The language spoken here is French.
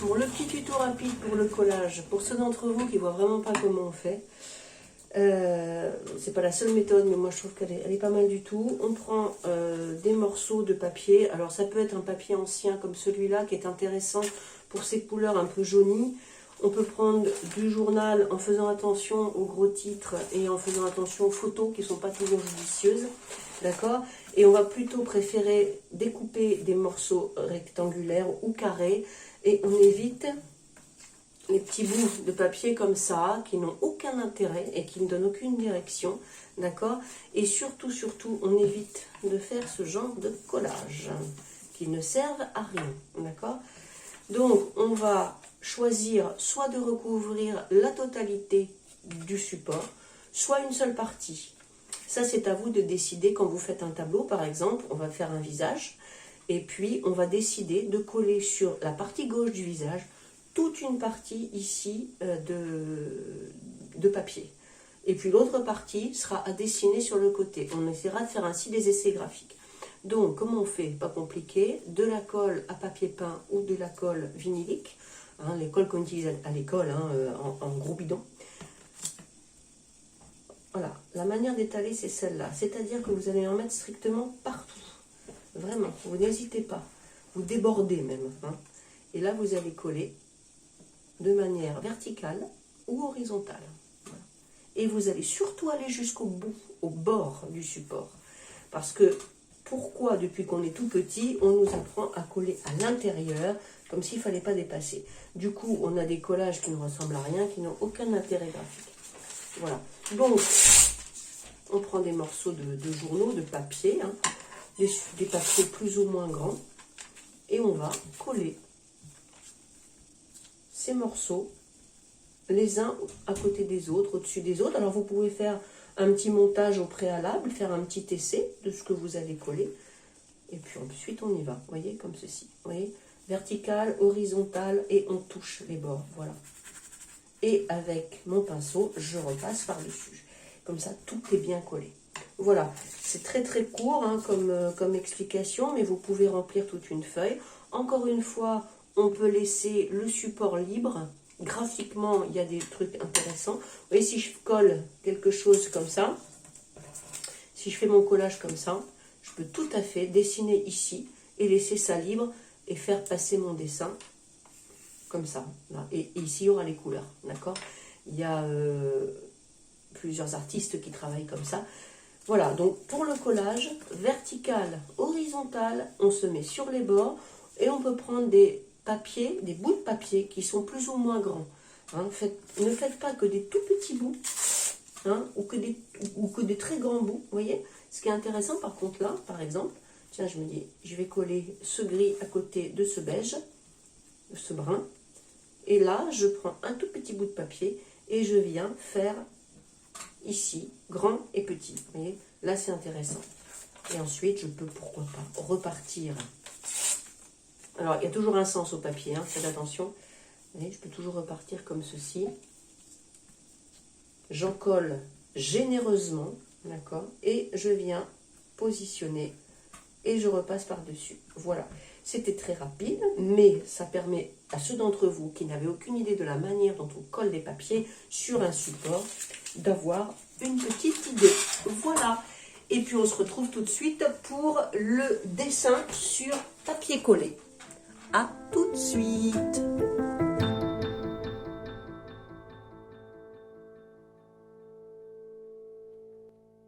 pour le petit tuto rapide pour le collage, pour ceux d'entre vous qui ne voient vraiment pas comment on fait, c'est pas la seule méthode, mais moi je trouve qu'elle est pas mal du tout. On prend des morceaux de papier, alors ça peut être un papier ancien comme celui-là qui est intéressant pour ces couleurs un peu jaunies. On peut prendre du journal en faisant attention aux gros titres et en faisant attention aux photos qui ne sont pas toujours judicieuses. D'accord? Et on va plutôt préférer découper des morceaux rectangulaires ou carrés et on évite les petits bouts de papier comme ça qui n'ont aucun intérêt et qui ne donnent aucune direction. D'accord? Et surtout, on évite de faire ce genre de collage qui ne servent à rien. D'accord? Donc, on va choisir soit de recouvrir la totalité du support, soit une seule partie. Ça, c'est à vous de décider quand vous faites un tableau, par exemple, on va faire un visage, et puis on va décider de coller sur la partie gauche du visage toute une partie ici de papier. Et puis l'autre partie sera à dessiner sur le côté. On essaiera de faire ainsi des essais graphiques. Donc, comment on fait? Pas compliqué, de la colle à papier peint ou de la colle vinylique, hein, les colles qu'on utilise à l'école, hein, en gros bidon. Voilà, la manière d'étaler, c'est celle-là. C'est-à-dire que vous allez en mettre strictement partout. Vraiment, vous n'hésitez pas. Vous débordez même. Hein. Et là, vous allez coller de manière verticale ou horizontale. Voilà. Et vous allez surtout aller jusqu'au bout, au bord du support. Parce que, pourquoi, depuis qu'on est tout petit, on nous apprend à coller à l'intérieur, comme s'il ne fallait pas dépasser. Du coup, on a des collages qui ne ressemblent à rien, qui n'ont aucun intérêt graphique. Voilà. Donc, on prend des morceaux de journaux, de papier, hein, des papiers plus ou moins grands, et on va coller ces morceaux les uns à côté des autres, au-dessus des autres. Alors, vous pouvez faire un petit montage au préalable, faire un petit essai de ce que vous allez coller, et puis ensuite on y va, vous voyez, comme ceci, vous voyez, vertical, horizontal, et on touche les bords, voilà. Et avec mon pinceau, je repasse par-dessus. Comme ça, tout est bien collé. Voilà, c'est très très court hein, comme explication, mais vous pouvez remplir toute une feuille. Encore une fois, on peut laisser le support libre. Graphiquement, il y a des trucs intéressants. Vous voyez, si je colle quelque chose comme ça, si je fais mon collage comme ça, je peux tout à fait dessiner ici et laisser ça libre et faire passer mon dessin. Comme ça, là. Et ici il y aura les couleurs, d'accord? Il y a plusieurs artistes qui travaillent comme ça. Voilà, donc pour le collage, vertical, horizontal, on se met sur les bords et on peut prendre des papiers, des bouts de papier qui sont plus ou moins grands. Hein, ne faites pas que des tout petits bouts, hein, ou que des très grands bouts, vous voyez? Ce qui est intéressant par contre là, par exemple, tiens, je me dis, je vais coller ce gris à côté de ce beige, de ce brun. Et là, je prends un tout petit bout de papier et je viens faire ici, grand et petit. Vous voyez, là, c'est intéressant. Et ensuite, je peux, pourquoi pas, repartir. Alors, il y a toujours un sens au papier, hein, faites attention. Vous voyez, je peux toujours repartir comme ceci. J'en colle généreusement, d'accord? Et je viens positionner et je repasse par-dessus. Voilà. C'était très rapide, mais ça permet à ceux d'entre vous qui n'avaient aucune idée de la manière dont on colle des papiers sur un support d'avoir une petite idée. Voilà. Et puis on se retrouve tout de suite pour le dessin sur papier collé. À tout de suite.